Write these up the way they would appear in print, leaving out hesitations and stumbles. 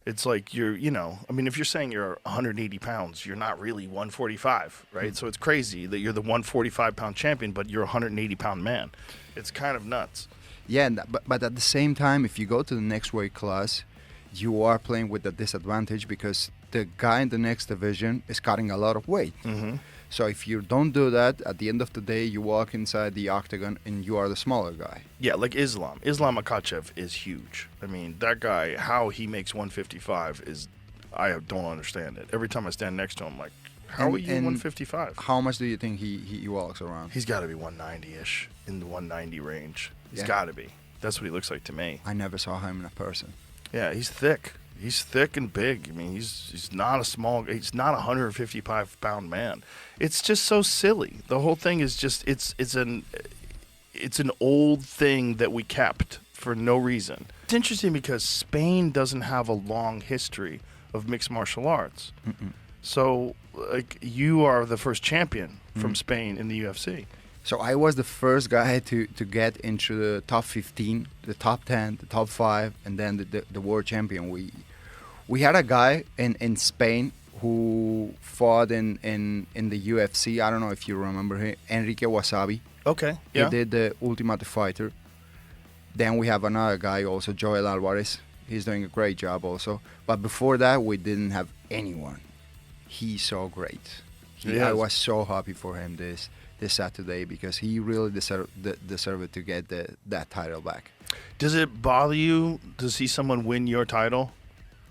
It's like I mean, if you're saying you're 180 pounds, you're not really 145, right? So it's crazy that you're the 145-pound champion, but you're a 180-pound man. It's kind of nuts. Yeah, but at the same time, if you go to the next weight class, you are playing with a disadvantage because the guy in the next division is cutting a lot of weight. Mm-hmm. So if you don't do that, at the end of the day, you walk inside the octagon and you are the smaller guy. Yeah, like Islam. Islam Makhachev is huge. I mean, that guy, how he makes 155 is, I don't understand it. Every time I stand next to him, like, how are you 155? How much do you think he walks around? He's got to be 190-ish, in the 190 range. He's Yeah. got to be. That's what he looks like to me. I never saw him in a person. Yeah, he's thick. He's thick and big. I mean, he's not he's not a 155-pound man. It's just so silly. The whole thing is just it's an old thing that we kept for no reason. It's interesting because Spain doesn't have a long history of mixed martial arts. Mm-mm. So, like, you are the first champion from Spain in the UFC. So I was the first guy to get into the top 15, the top 10, the top 5, and then the world champion. We had a guy in Spain who fought in the UFC. I don't know if you remember him, Enrique Wasabi. Okay, yeah. He did the Ultimate Fighter. Then we have another guy also, Joel Alvarez. He's doing a great job also. But before that, we didn't have anyone. He's so great. I was so happy for him this Saturday because he really deserved to get that title back. Does it bother you to see someone win your title?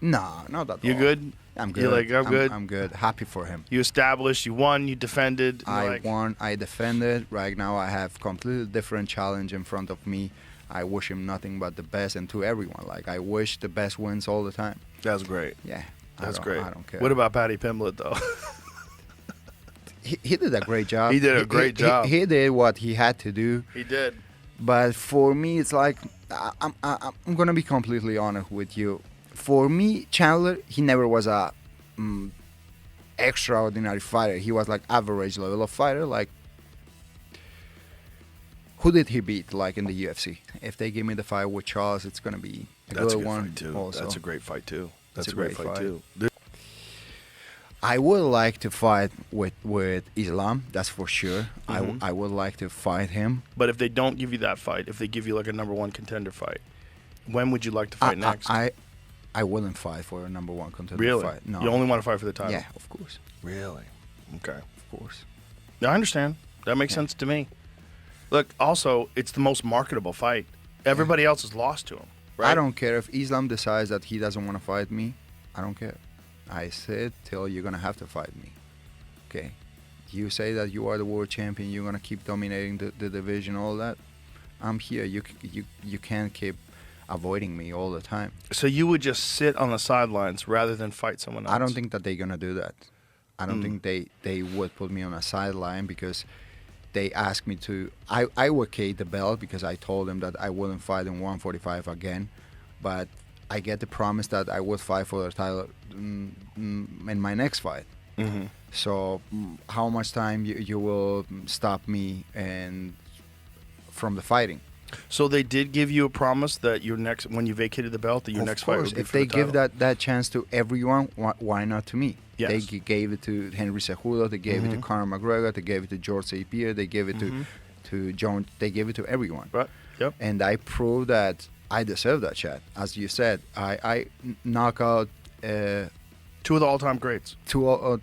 No, not at all. You good? I'm good. You're like, I'm good? I'm good. Happy for him. You established, you won, you defended. I won, I defended. Right now I have completely different challenge in front of me. I wish him nothing but the best, and to everyone. Like, I wish the best wins all the time. That's great. Yeah. That's great. I don't care. What about Paddy Pimblett, though? He did a great job. He did a great job. He did what he had to do. He did. But for me, it's like, I'm going to be completely honest with you. For me, Chandler, he never was a extraordinary fighter. He was like average level of fighter. Like, who did he beat, like, in the UFC? If they give me the fight with Charles, it's going to be That's good a good one fight, too. also. That's a great fight, too. That's It's a great fight, too. I would like to fight with Islam, that's for sure. I would like to fight him. But if they don't give you that fight, if they give you like a number one contender fight, when would you like to fight next? I wouldn't fight for a number one contender Really? fight. No. You only want to fight for the title? Yeah, of course. Really? Okay. Of course. I understand. That makes sense to me. Look, also, it's the most marketable fight. Everybody else has lost to him, right? I don't care if Islam decides that he doesn't want to fight me. I don't care. I said till you're gonna have to fight me. Okay. You say that you are the world champion. You're gonna keep dominating the division, all that. I'm here. You can't keep avoiding me all the time. So you would just sit on the sidelines rather than fight someone else? I don't think that they're gonna do that. I don't think they would put me on a sideline because they asked me to. I vacated the belt because I told them that I wouldn't fight in 145 again, but I get the promise that I would fight for the title in my next fight. Mm-hmm. So how much time you will stop me and from the fighting? So they did give you a promise that your next, when you vacated the belt, that your next fight would be if for they the title? give that chance to everyone, why not to me? Yes. They gave it to Henry Cejudo, they gave it to Conor McGregor, they gave it to George St. Pierre, they gave it to John, they gave it to everyone. Right. Yep. And I proved that I deserve that shot. As you said, I knock out two of the all-time greats. two of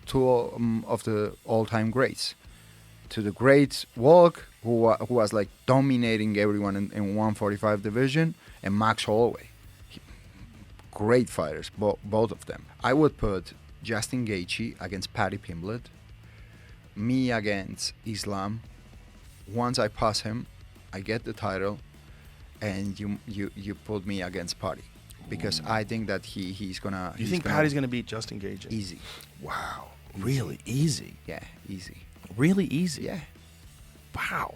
the all-time greats. To the great Walk, who was like dominating everyone in 145 division, and Max Holloway. Great fighters, both of them. I would put Justin Gaethje against Paddy Pimblett, me against Islam. Once I pass him, I get the title, and you put me against Paddy, because I think that he's gonna. You think Paddy's gonna beat Justin Gaethje? Easy. Wow. Really easy. Yeah, easy. Really easy. Yeah. Wow.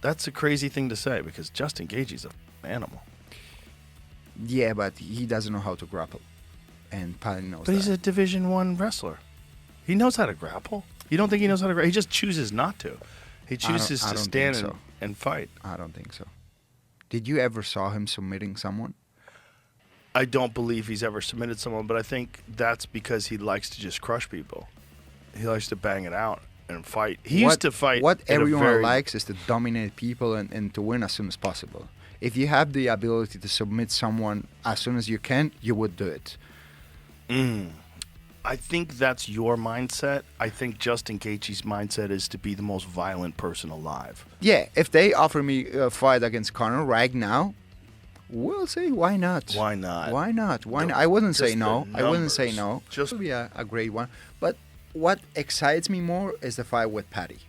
That's a crazy thing to say because Justin Gaethje's an animal. Yeah, but he doesn't know how to grapple, and Paddy knows But that. he's a Division I wrestler. He knows how to grapple. You don't think he knows how to grapple? He just chooses not to. He chooses I to don't stand think so. and fight. I don't think so. Did you ever saw him submitting someone? I don't believe he's ever submitted someone, but I think that's because he likes to just crush people. He likes to bang it out and fight. He used to fight. What in a everyone very- likes is to dominate people and to win as soon as possible. If you have the ability to submit someone as soon as you can, you would do it. I think that's your mindset. I think Justin Gaethje's mindset is to be the most violent person alive. Yeah, if they offer me a fight against Conor right now, we'll see. Why not? Why not? Why not? Why The- not? I wouldn't say just no. the I wouldn't say numbers. no. Just- It would be a great one. But what excites me more is the fight with Paddy.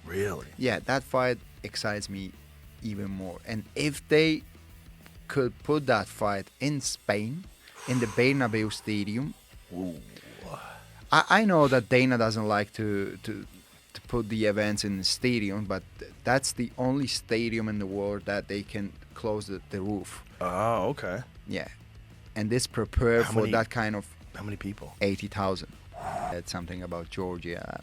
Really? Yeah, that fight excites me even more. And if they could put that fight in Spain, in the Bernabeu Stadium, Ooh. I know that Dana doesn't like to put the events in the stadium, but that's the only stadium in the world that they can close the roof. Oh, okay. Yeah. And this prepared How for many- that kind of How many people? 80,000. Said something about Georgia.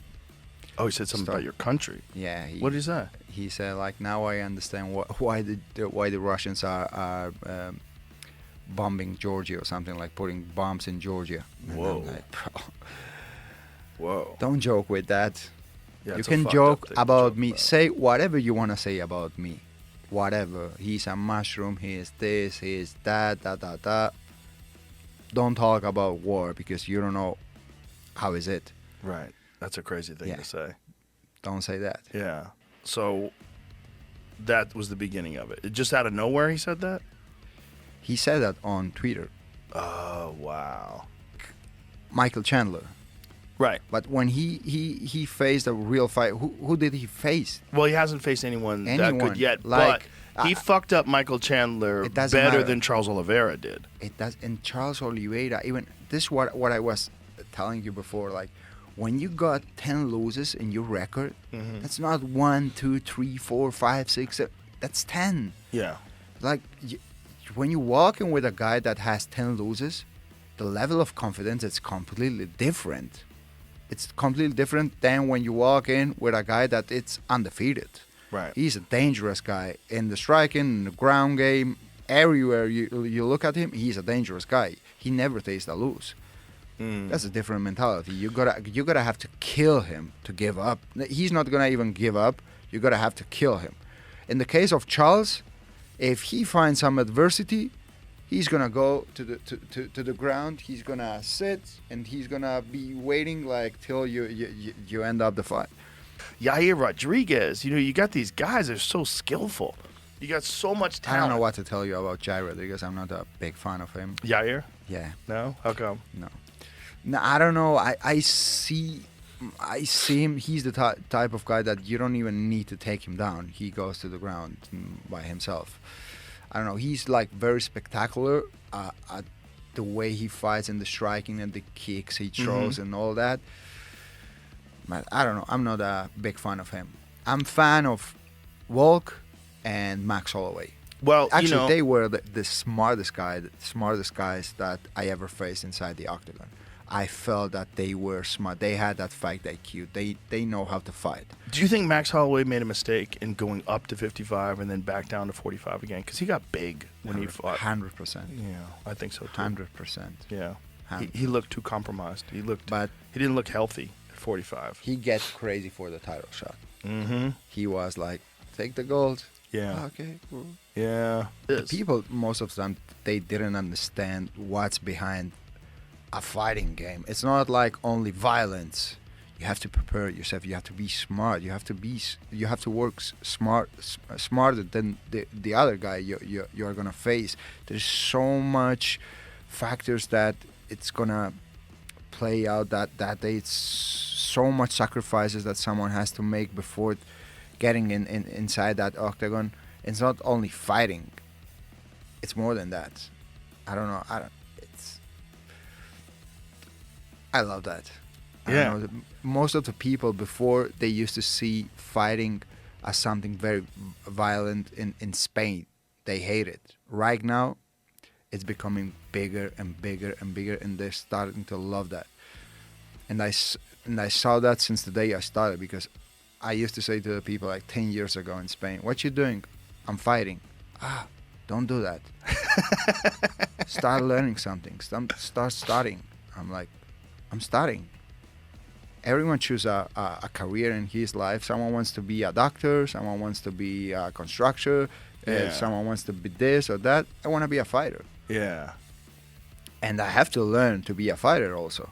Oh, he said something Stop. about your country. Yeah. What did he say? He said, like, now I understand why the Russians are bombing Georgia or something, like putting bombs in Georgia. And I'm Whoa. like, bro, Whoa. don't joke with that. Yeah, You it's a can fucked joke up thing to about joke me. about. Say whatever you want to say about me. Whatever. He's a mushroom. He is this. He is that. Don't talk about war because you don't know how is it. Right. That's a crazy thing Yeah. to say. Don't say that. Yeah. So that was the beginning of it. Just out of nowhere he said that? He said that on Twitter. Oh, wow. Michael Chandler. Right. But when he faced a real fight, who did he face? Well, he hasn't faced anyone that Anyone. good yet, Like, but he fucked up Michael Chandler It doesn't better matter. than Charles Oliveira did. It does. And Charles Oliveira, even this is what I was telling you before. Like, when you got 10 losses in your record, that's not 1, 2, 3, 4, 5, 6. That's 10. Yeah. Like, when you walk in with a guy that has 10 losses, the level of confidence is completely different. It's completely different than when you walk in with a guy that it's undefeated. Right. He's a dangerous guy in the striking, in the ground game, everywhere you look at him. He's a dangerous guy. He never takes a lose. That's a different mentality. You gotta have to kill him to give up. He's not gonna even give up. You gotta have to kill him. In the case of Charles, if he finds some adversity, he's gonna go to the ground. He's gonna sit and he's gonna be waiting like till you end up the fight. Yair Rodriguez, you got these guys that are so skillful. You got so much I talent. don't know what to tell you about Jair Rodriguez. I'm not a big fan of him. Yair? Yeah, No? How come? no. No, I don't know. I see him. He's the type of guy that you don't even need to take him down. He goes to the ground by himself. I don't know. He's like very spectacular at the way he fights and the striking and the kicks he throws and all that. But I don't know. I'm not a big fan of him. I'm fan of Volk and Max Holloway. Well, Actually, they were the smartest guys that I ever faced inside the octagon. I felt that they were smart. They had that fight IQ. They know how to fight. do you think Max Holloway made a mistake in going up to 55 and then back down to 45 again? Because he got big when he fought. 100%. Yeah, I think so too. 100%. Yeah. Hun- He looked too compromised. But He didn't look healthy at 45. he gets crazy for the title shot. Mm-hmm. He was like, take the gold. Yeah. Okay. Cool. Yeah. The people, most of them, they didn't understand what's behind a fighting game. It's not like only violence. You have to prepare yourself. You have to be smart. You have to work smarter than the other guy you're gonna face. There's so much factors that it's gonna play out that day. It's so much sacrifices that someone has to make before getting inside that octagon. It's not only fighting. It's more than that. I don't know. I love that. I Yeah. don't know, most of the people before, they used to see fighting as something very violent in Spain. They hate it. Right now, it's becoming bigger and bigger and bigger, and they're starting to love that. And I saw that since the day I started, because I used to say to the people like 10 years ago in Spain, "What you doing?" "I'm fighting." "Ah, don't do that. Start learning something. Start studying. I'm like, I'm studying. Everyone chooses a career in his life. Someone wants to be a doctor. Someone wants to be a constructor. Yeah. Someone wants to be this or that. I want to be a fighter. Yeah. And I have to learn to be a fighter also.